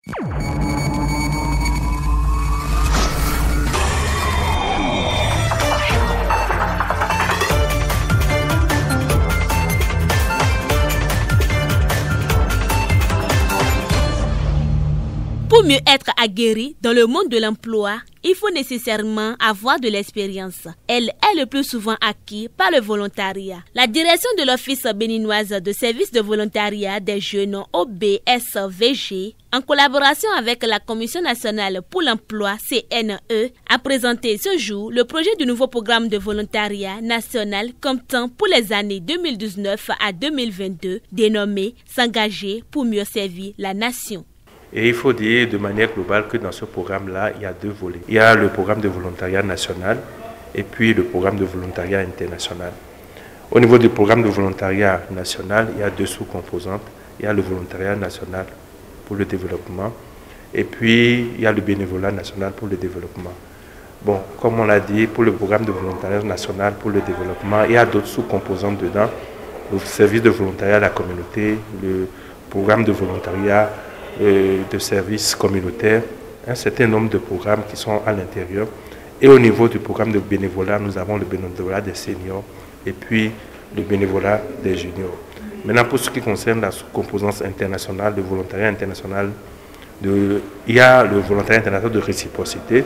Pour mieux être aguerri dans le monde de l'emploi, il faut nécessairement avoir de l'expérience. Elle est le plus souvent acquise par le volontariat. La direction de l'Office béninoise de service de volontariat des jeunes OBSVG, en collaboration avec la Commission nationale pour l'emploi CNE, a présenté ce jour le projet du nouveau programme de volontariat national comptant pour les années 2019 à 2022, dénommé « S'engager pour mieux servir la nation ». Et il faut dire de manière globale que dans ce programme-là, il y a deux volets. Il y a le programme de volontariat national et puis le programme de volontariat international. Au niveau du programme de volontariat national, il y a deux sous-composantes. Il y a le volontariat national pour le développement et puis il y a le bénévolat national pour le développement. Bon, comme on l'a dit, pour le programme de volontariat national pour le développement, il y a d'autres sous-composantes dedans. Le service de volontariat à la communauté, le programme de volontariat de services communautaires, un certain nombre de programmes qui sont à l'intérieur. Et au niveau du programme de bénévolat, nous avons le bénévolat des seniors et puis le bénévolat des juniors. Maintenant, pour ce qui concerne la composante internationale, le volontariat international, il y a le volontariat international de réciprocité,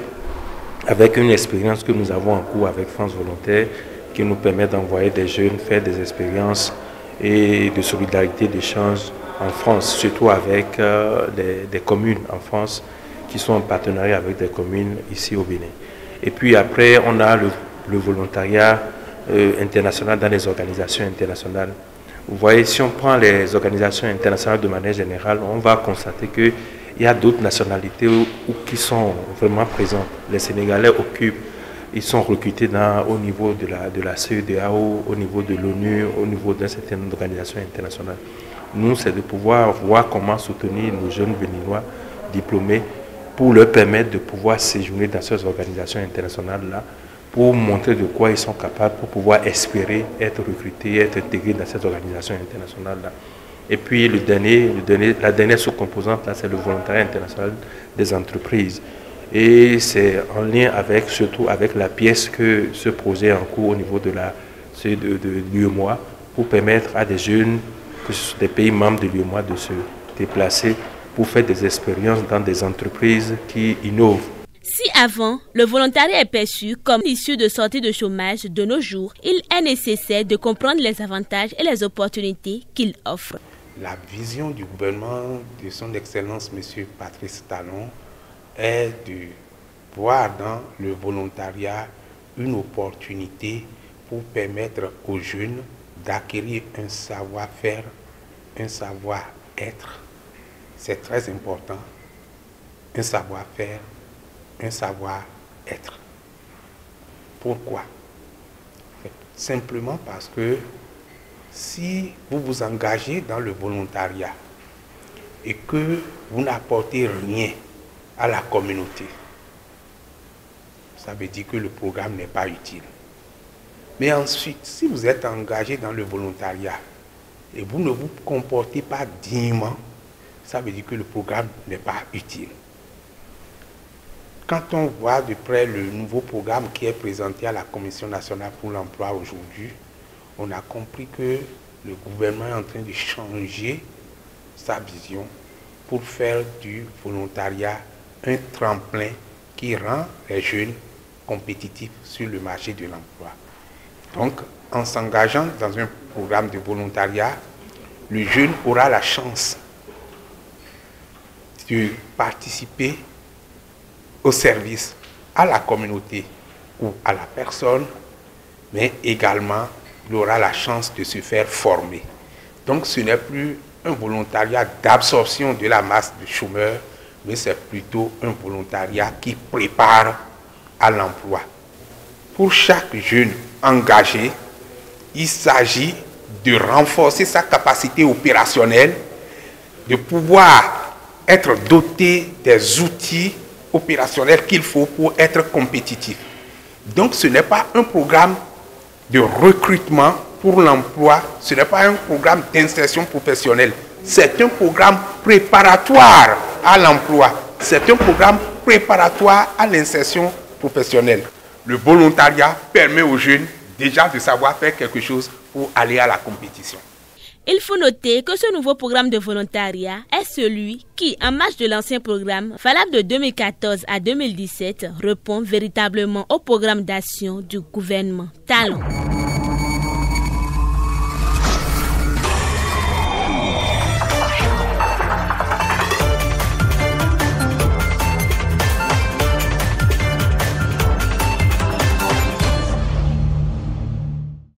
avec une expérience que nous avons en cours avec France Volontaire, qui nous permet d'envoyer des jeunes faire des expériences et de solidarité, d'échange en France, surtout avec des communes en France qui sont en partenariat avec des communes ici au Bénin. Et puis après, on a le volontariat international dans les organisations internationales. Vous voyez, si on prend les organisations internationales de manière générale, on va constater qu'il y a d'autres nationalités qui sont vraiment présentes. Les Sénégalais occupent, ils sont recrutés au niveau de la CEDEAO, au niveau de l'ONU, au niveau d'un certain nombre d'organisations internationales. Nous, c'est de pouvoir voir comment soutenir nos jeunes béninois diplômés pour leur permettre de pouvoir séjourner dans ces organisations internationales-là, pour montrer de quoi ils sont capables, pour pouvoir espérer être recrutés, être intégrés dans ces organisations internationales-là. Et puis la dernière sous-composante, là, c'est le volontariat international des entreprises. Et c'est en lien surtout avec la pièce que ce projet est en cours au niveau de l'UEMOA, pour permettre à des jeunes des pays membres de l'UEMOA de se déplacer pour faire des expériences dans des entreprises qui innovent. Si avant, le volontariat est perçu comme issue de sortie de chômage, de nos jours, il est nécessaire de comprendre les avantages et les opportunités qu'il offre. La vision du gouvernement de son Excellence M. Patrice Talon est de voir dans le volontariat une opportunité pour permettre aux jeunes d'acquérir un savoir-faire, un savoir-être. C'est très important, un savoir-faire, un savoir-être. Pourquoi? Simplement parce que si vous vous engagez dans le volontariat et que vous n'apportez rien à la communauté, ça veut dire que le programme n'est pas utile. Mais ensuite, si vous êtes engagé dans le volontariat et vous ne vous comportez pas dignement, ça veut dire que le programme n'est pas utile. Quand on voit de près le nouveau programme qui est présenté à la Commission nationale pour l'emploi aujourd'hui, on a compris que le gouvernement est en train de changer sa vision pour faire du volontariat un tremplin qui rend les jeunes compétitifs sur le marché de l'emploi. Donc, en s'engageant dans un programme de volontariat, le jeune aura la chance de participer au service à la communauté ou à la personne, mais également il aura la chance de se faire former. Donc ce n'est plus un volontariat d'absorption de la masse de chômeurs, mais c'est plutôt un volontariat qui prépare à l'emploi. Pour chaque jeune engagé, il s'agit de renforcer sa capacité opérationnelle, de pouvoir être doté des outils opérationnels qu'il faut pour être compétitif. Donc ce n'est pas un programme de recrutement pour l'emploi, ce n'est pas un programme d'insertion professionnelle, c'est un programme préparatoire à l'emploi. C'est un programme préparatoire à l'insertion professionnelle. Le volontariat permet aux jeunes déjà de savoir faire quelque chose pour aller à la compétition. Il faut noter que ce nouveau programme de volontariat est celui qui, en marge de l'ancien programme, valable de 2014 à 2017, répond véritablement au programme d'action du gouvernement Talon.